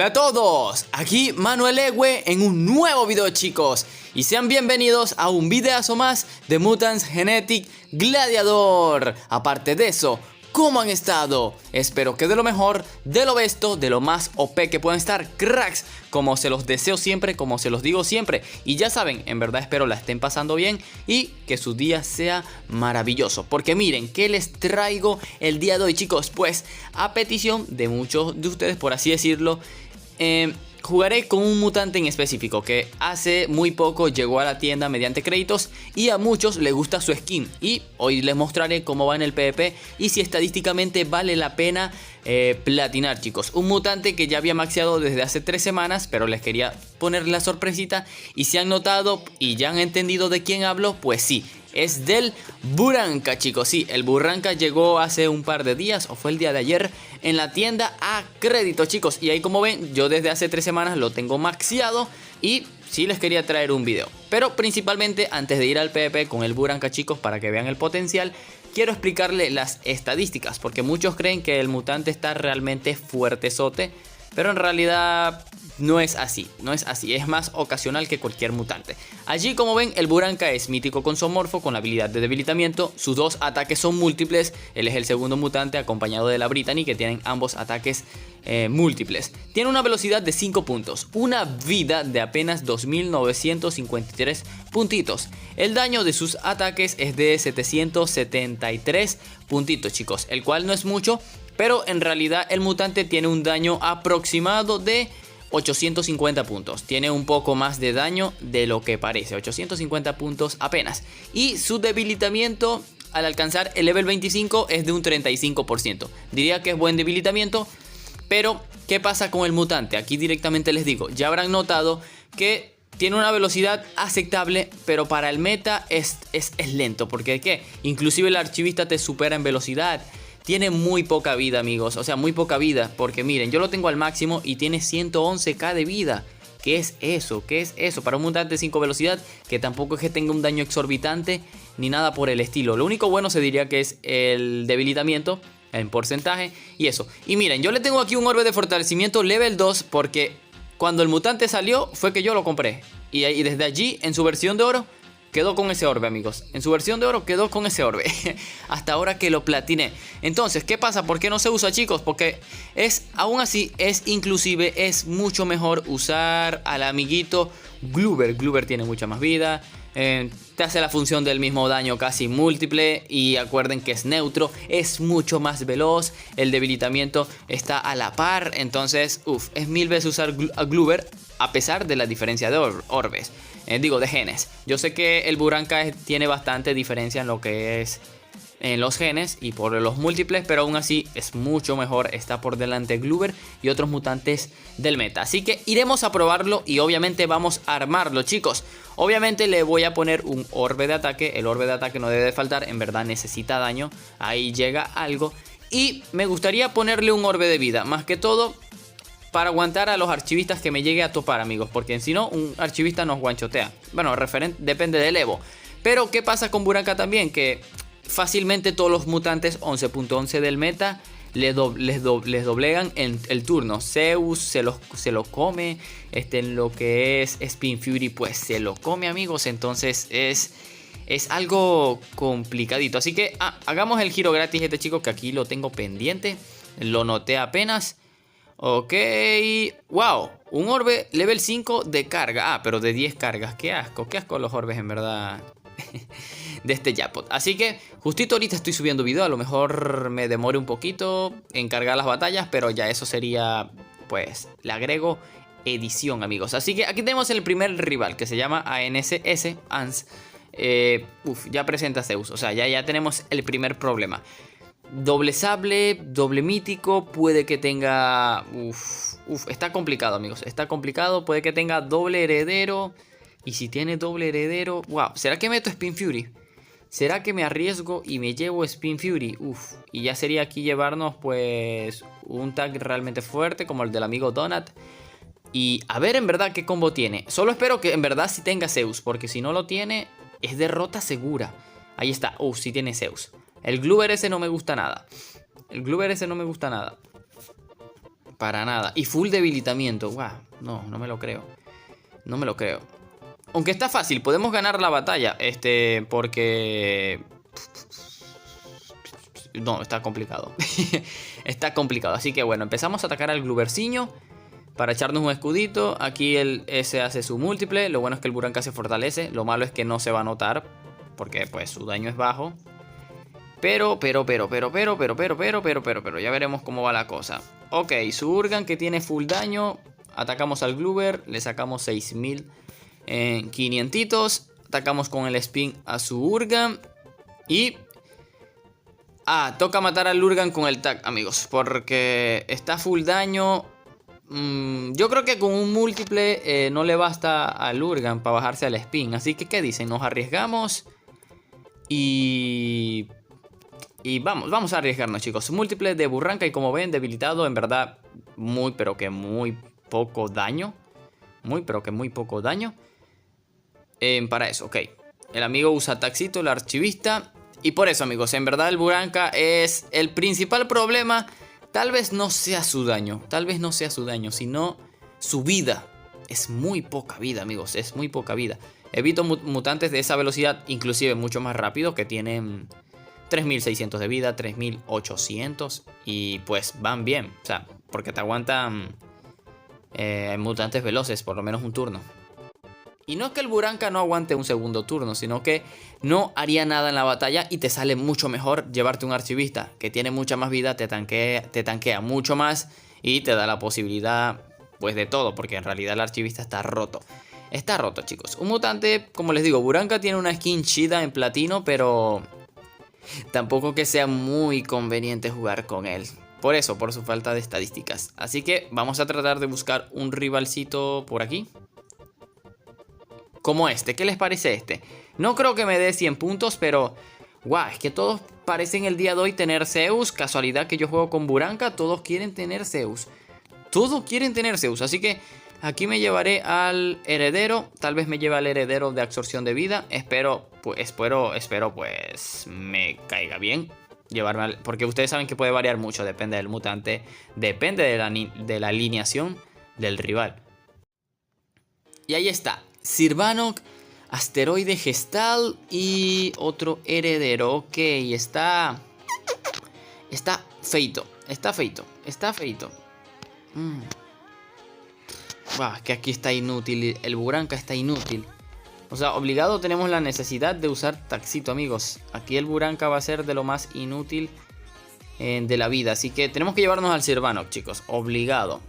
Hola a todos, aquí Manuel Ewe en un nuevo video, chicos, y sean bienvenidos a un videazo más de Mutants Genetic Gladiador. Aparte de eso, ¿cómo han estado? Espero que de lo mejor, de lo besto, de lo más OP que puedan estar, cracks, como se los deseo siempre, como se los digo siempre. Y ya saben, en verdad espero la estén pasando bien y que su día sea maravilloso. Porque miren, ¿qué les traigo el día de hoy, chicos? Pues a petición de muchos de ustedes, por así decirlo, jugaré con un mutante en específico que hace muy poco llegó a la tienda mediante créditos y a muchos les gusta su skin. Y hoy les mostraré cómo va en el PvP y si estadísticamente vale la pena platinar, chicos. Un mutante que ya había maxeado desde hace 3 semanas, pero les quería poner la sorpresita. Y si han notado y ya han entendido de quién hablo, pues sí, es del Buranka, chicos. Sí, el Buranka llegó hace un par de días, o fue el día de ayer, en la tienda a crédito, chicos. Y ahí, como ven, yo desde hace 3 semanas lo tengo maxeado y sí les quería traer un video. Pero principalmente, antes de ir al PvP con el Buranka, chicos, para que vean el potencial, quiero explicarle las estadísticas, porque muchos creen que el mutante está realmente fuertezote, pero en realidad no es así, es más ocasional que cualquier mutante. Allí, como ven, el Buranka es mítico con zoomorfo, con la habilidad de debilitamiento. Sus 2 ataques son múltiples. Él es el segundo mutante acompañado de la Brittany, que tienen ambos ataques múltiples. Tiene una velocidad de 5 puntos, una vida de apenas 2953 puntitos. El daño de sus ataques es de 773 puntitos, chicos, el cual no es mucho, pero en realidad el mutante tiene un daño aproximado de 850 puntos. Tiene un poco más de daño de lo que parece, 850 puntos apenas. Y su debilitamiento al alcanzar el level 25 es de un 35%. Diría que es buen debilitamiento, pero ¿qué pasa con el mutante? Aquí directamente les digo, ya habrán notado que tiene una velocidad aceptable, pero para el meta es lento. Porque ¿qué? Inclusive el archivista te supera en velocidad. Tiene muy poca vida, amigos, o sea, muy poca vida, porque miren, yo lo tengo al máximo y tiene 111k de vida. ¿Qué es eso? ¿Qué es eso? Para un mutante de 5 velocidad, que tampoco es que tenga un daño exorbitante, ni nada por el estilo. Lo único bueno se diría que es el debilitamiento, en porcentaje, y eso. Y miren, yo le tengo aquí un orbe de fortalecimiento level 2, porque cuando el mutante salió, fue que yo lo compré. Y desde allí, en su versión de oro, quedó con ese orbe, amigos. En su versión de oro quedó con ese orbe. Hasta ahora que lo platiné. Entonces, ¿qué pasa? ¿Por qué no se usa, chicos? Porque aún así, es mucho mejor usar al amiguito Gloober. Gloober tiene mucha más vida. Te hace la función del mismo daño casi múltiple. Y acuerden que es neutro. Es mucho más veloz. El debilitamiento está a la par. Entonces, es 1000 veces usar a Gloober, a pesar de la diferencia de orbes. De genes. Yo sé que el Buranka tiene bastante diferencia en lo que es en los genes y por los múltiples, pero aún así es mucho mejor. Está por delante Gloober y otros mutantes del meta. Así que iremos a probarlo y obviamente vamos a armarlo, chicos. Obviamente le voy a poner un orbe de ataque. El orbe de ataque no debe faltar, en verdad necesita daño. Ahí llega algo. Y me gustaría ponerle un orbe de vida, más que todo para aguantar a los archivistas que me llegue a topar, amigos. Porque si no, un archivista nos guanchotea. Bueno, depende del Evo. Pero ¿qué pasa con Buranka también? Que fácilmente todos los mutantes 11.11 del meta les doblegan en el turno. Zeus se lo come. En lo que es Spin Fury, pues se lo come, amigos. Entonces es algo complicadito. Así que hagamos el giro gratis chicos, que aquí lo tengo pendiente. Lo noté apenas. Ok, wow, un orbe level 5 de carga, pero de 10 cargas, qué asco los orbes en verdad de este jackpot. Así que justito ahorita estoy subiendo video, a lo mejor me demore un poquito en cargar las batallas, pero ya eso sería, pues, le agrego edición, amigos. Así que aquí tenemos el primer rival que se llama ANS. Ya presenta Zeus, o sea, ya tenemos el primer problema. Doble sable, doble mítico, puede que tenga... está complicado, amigos, está complicado. Puede que tenga doble heredero. Y si tiene doble heredero... Wow, ¿será que meto Spin Fury? ¿Será que me arriesgo y me llevo Spin Fury? Y ya sería aquí llevarnos, pues, un tag realmente fuerte como el del amigo Donut. Y a ver en verdad qué combo tiene. Solo espero que en verdad sí tenga Zeus, porque si no lo tiene, es derrota segura. Ahí está, sí tiene Zeus. El Gloober ese no me gusta nada. Para nada. Y full debilitamiento. Guau, no, no me lo creo. No me lo creo. Aunque está fácil, podemos ganar la batalla. Porque... No, está complicado. Está complicado. Así que bueno, empezamos a atacar al Gluberciño para echarnos un escudito. Aquí ese hace su múltiple. Lo bueno es que el Buranka se fortalece. Lo malo es que no se va a notar, porque pues su daño es bajo. Pero, ya veremos cómo va la cosa. Ok, su Urgan que tiene full daño. Atacamos al Gluber, le sacamos 6500. Atacamos con el Spin a su Urgan. Y... toca matar al Urgan con el tag, amigos, porque está full daño. Yo creo que con un múltiple no le basta al Urgan para bajarse al Spin. Así que, ¿qué dicen? Nos arriesgamos. Y vamos a arriesgarnos, chicos. Múltiple de Buranka y como ven, debilitado. En verdad, pero que muy poco daño. Pero que muy poco daño. Para eso, ok. El amigo usa Taxito, el archivista. Y por eso, amigos, en verdad el Buranka es el principal problema. Tal vez no sea su daño. Sino su vida. Es muy poca vida, amigos. Es muy poca vida. Evito mutantes de esa velocidad, inclusive mucho más rápido, que tienen 3600 de vida, 3800. Y pues van bien. O sea, porque te aguantan mutantes veloces, por lo menos un turno. Y no es que el Buranka no aguante un segundo turno, sino que no haría nada en la batalla y te sale mucho mejor llevarte un archivista que tiene mucha más vida, te tanquea mucho más y te da la posibilidad pues de todo, porque en realidad el archivista está roto. Está roto, chicos. Un mutante, como les digo, Buranka tiene una skin chida en platino, pero tampoco que sea muy conveniente jugar con él. Por eso, por su falta de estadísticas. Así que vamos a tratar de buscar un rivalcito por aquí. Como este, ¿qué les parece este? No creo que me dé 100 puntos, pero... Guau, es que todos parecen el día de hoy tener Zeus. Casualidad que yo juego con Buranka, todos quieren tener Zeus. Así que aquí me llevaré al heredero. Tal vez me lleve al heredero de absorción de vida. Espero pues me caiga bien llevarme porque ustedes saben que puede variar mucho. Depende del mutante. Depende de la alineación del rival. Y ahí está. Sirvanok, asteroide gestal y otro heredero. Ok, está feito. Que aquí está inútil. El Buranka está inútil. O sea, obligado tenemos la necesidad de usar Taxito, amigos. Aquí el Buranka va a ser de lo más inútil de la vida. Así que tenemos que llevarnos al Sirvanok, chicos. Obligado.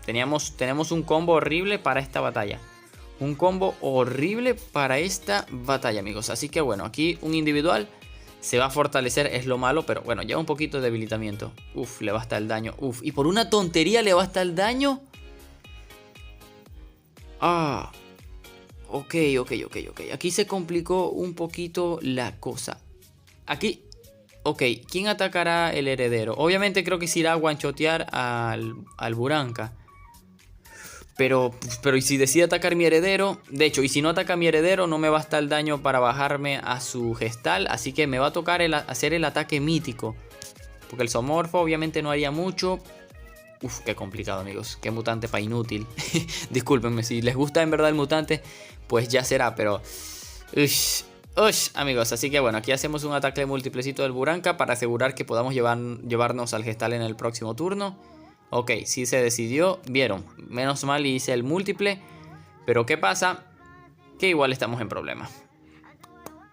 Tenemos un combo horrible para esta batalla. Amigos. Así que bueno, aquí un individual se va a fortalecer, es lo malo, pero bueno, lleva un poquito de debilitamiento. Uf, le basta el daño. Uf, y por una tontería le basta el daño. Ok. Aquí se complicó un poquito la cosa. Aquí, ok, ¿quién atacará el heredero? Obviamente creo que se irá a one-shotear al Buranka. Pero ¿y si decide atacar mi heredero? De hecho, y si no ataca mi heredero, no me basta el daño para bajarme a su gestal. Así que me va a tocar hacer el ataque mítico. Porque el Zoomorfo obviamente no haría mucho. Uf, qué complicado, amigos. Qué mutante para inútil. Discúlpenme, si les gusta en verdad el mutante, pues ya será, pero... amigos, así que bueno, aquí hacemos un ataque múltiplecito del Buranka para asegurar que podamos llevarnos al gestal en el próximo turno. Ok, sí se decidió, vieron, menos mal hice el múltiple. Pero ¿qué pasa? Que igual estamos en problemas.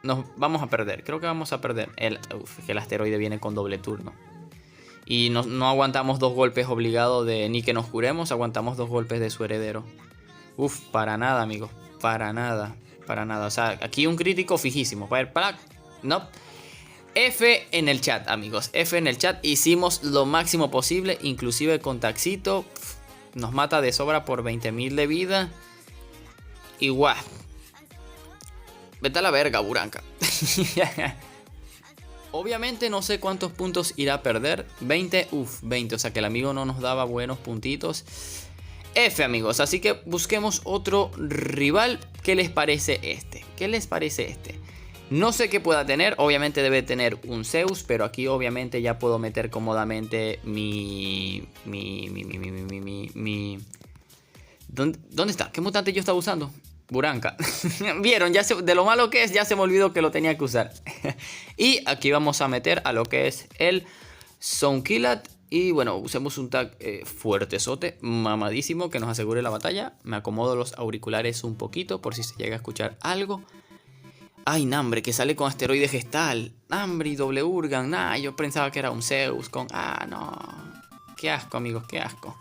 Nos vamos a perder, creo que vamos a perder. Que el asteroide viene con doble turno. Y no aguantamos dos golpes obligados ni que nos curemos, aguantamos dos golpes de su heredero. Para nada, amigos, para nada. O sea, aquí un crítico fijísimo. No. F en el chat, amigos. F en el chat. Hicimos lo máximo posible. Inclusive con Taxito. Nos mata de sobra por 20.000 de vida. Y guau. Vete a la verga, Buranka. Obviamente no sé cuántos puntos irá a perder. 20. 20. O sea que el amigo no nos daba buenos puntitos. F, amigos. Así que busquemos otro rival. ¿Qué les parece este? No sé qué pueda tener, obviamente debe tener un Zeus, pero aquí obviamente ya puedo meter cómodamente ¿Dónde está? ¿Qué mutante yo estaba usando? Buranka. Vieron, de lo malo que es, ya se me olvidó que lo tenía que usar. Y aquí vamos a meter a lo que es el Soundkillat. Y bueno, usemos un tag fuertezote, mamadísimo, que nos asegure la batalla. Me acomodo los auriculares un poquito por si se llega a escuchar algo. Ay, Nambre, que sale con asteroide gestal. Nambre y doble Urgan. Nah, yo pensaba que era un Zeus con... Ah, no. Qué asco, amigos, qué asco.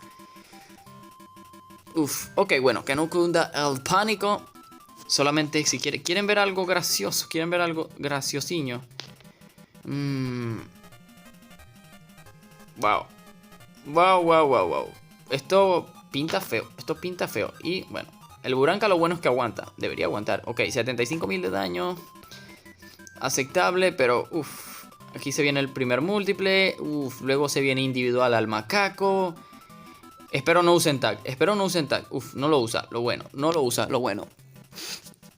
Uf, ok, bueno, que no cunda el pánico. Solamente si quieren ver algo gracioso, quieren ver algo graciosiño. Wow. Wow. Esto pinta feo, Y bueno, el Buranka lo bueno es que aguanta. Debería aguantar. Ok, 75.000 de daño. Aceptable, pero uff. Aquí se viene el primer múltiple. Uff, luego se viene individual al macaco. Espero no usen tag. Uf, no lo usa. Lo bueno. No lo usa. Lo bueno.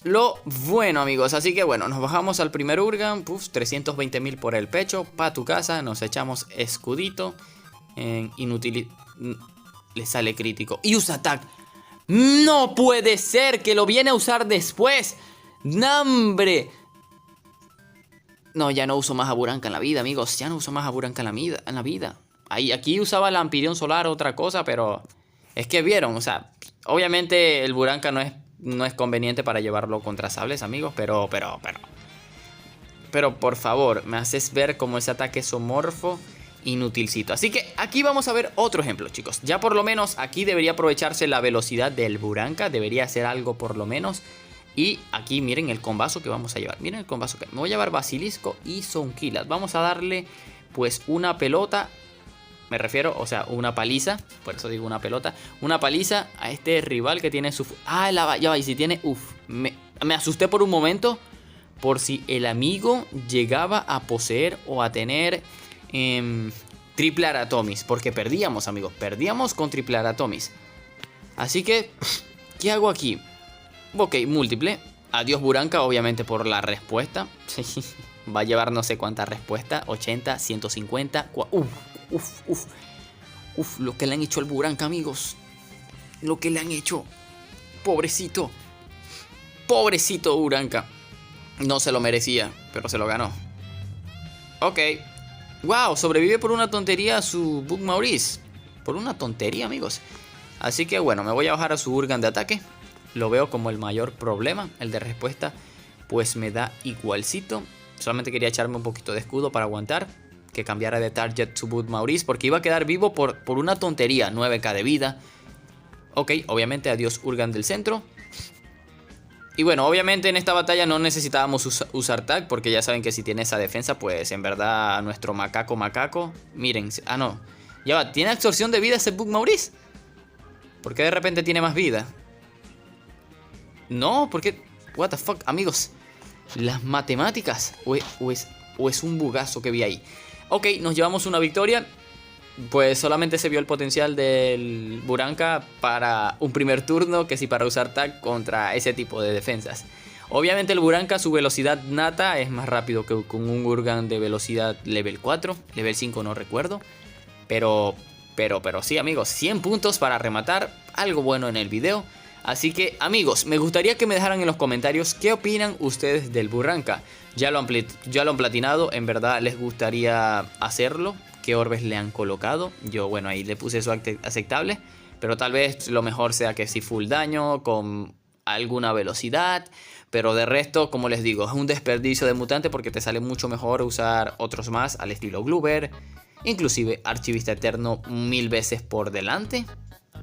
Lo bueno, amigos. Así que bueno, nos bajamos al primer Urgan. Puf, 320.000 por el pecho. Pa' tu casa. Nos echamos escudito. Inútil. Le sale crítico. Y usa tag. No puede ser que lo viene a usar después. ¡Nambre! No, ya no uso más a Buranka en la vida, amigos. Ya no uso más a Buranka en la vida. Aquí usaba el Ampirión Solar, otra cosa, pero es que vieron, o sea, obviamente el Buranka no es conveniente para llevarlo contra sables, amigos, pero por favor, me haces ver como ese ataque somorfo inútilcito. Así que aquí vamos a ver otro ejemplo, chicos. Ya por lo menos aquí debería aprovecharse la velocidad del Buranka, debería hacer algo por lo menos. Y aquí miren el combazo que vamos a llevar. Miren el combazo que me voy a llevar Basilisco y Soundkillat. Vamos a darle pues una pelota. Me refiero, o sea, una paliza. Por eso digo una pelota. Una paliza a este rival que tiene su... Ah, ya va. Y si tiene... Uf, me asusté por un momento. Por si el amigo llegaba a poseer o a tener triple Aratomis. Porque perdíamos, amigos. Perdíamos con triple Aratomis. Así que, ¿qué hago aquí? Ok, múltiple. Adiós Buranka, obviamente por la respuesta. Va a llevar no sé cuánta respuesta. 80, 150. Uf, lo que le han hecho al Buranka, amigos. Lo que le han hecho. Pobrecito. Pobrecito Buranka. No se lo merecía, pero se lo ganó. Ok. Wow, sobrevive por una tontería a su Bug Maurice. Por una tontería, amigos. Así que bueno, me voy a bajar a su Urgan de ataque. Lo veo como el mayor problema. El de respuesta pues me da igualcito. Solamente quería echarme un poquito de escudo para aguantar. Que cambiara de target su Bug Maurice. Porque iba a quedar vivo por una tontería. 9k de vida. Ok, obviamente adiós Urgan del centro. Y bueno, obviamente en esta batalla no necesitábamos usar tag. Porque ya saben que si tiene esa defensa pues en verdad nuestro macaco. Miren, ah no. Ya va, ¿tiene absorción de vida ese Bug Maurice? ¿Por qué de repente tiene más vida? No, porque... What the fuck, amigos. Las matemáticas. O es un bugazo que vi ahí. Ok, nos llevamos una victoria. Pues solamente se vio el potencial del Buranka para un primer turno. Que sí para usar tag contra ese tipo de defensas. Obviamente el Buranka, su velocidad nata es más rápido que con un Urgan de velocidad level 4. Level 5 no recuerdo. Pero sí, amigos, 100 puntos para rematar. Algo bueno en el video. Así que, amigos, me gustaría que me dejaran en los comentarios qué opinan ustedes del Buranka. Ya lo han platinado, en verdad les gustaría hacerlo. ¿Qué orbes le han colocado? Yo, bueno, ahí le puse eso aceptable. Pero tal vez lo mejor sea que si full daño, con alguna velocidad. Pero de resto, como les digo, es un desperdicio de mutante porque te sale mucho mejor usar otros más al estilo Gloober. Inclusive Archivista Eterno 1000 veces por delante.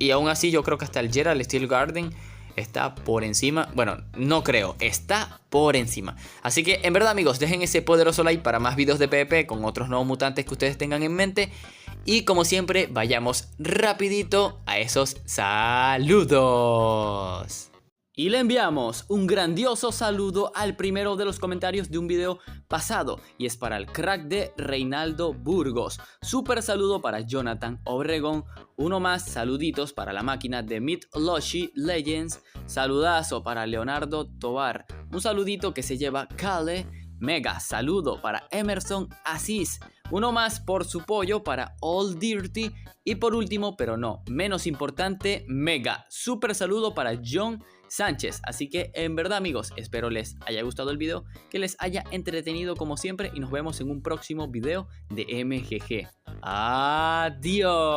Y aún así yo creo que hasta el Gerald Steel Garden está por encima. Bueno, no creo, está por encima. Así que en verdad, amigos, dejen ese poderoso like para más videos de PvP con otros nuevos mutantes que ustedes tengan en mente. Y como siempre, vayamos rapidito a esos saludos. Y le enviamos un grandioso saludo al primero de los comentarios de un video pasado. Y es para el crack de Reinaldo Burgos. Super saludo para Jonathan Obregón. Uno más, saluditos para la máquina de Mythology Legends. Saludazo para Leonardo Tobar. Un saludito que se lleva Kale. Mega saludo para Emerson Asís. Uno más por su pollo para All Dirty. Y por último, pero no menos importante, mega super saludo para John Sánchez. Así que en verdad, amigos, espero les haya gustado el video, que les haya entretenido como siempre y nos vemos en un próximo video de MGG. Adiós.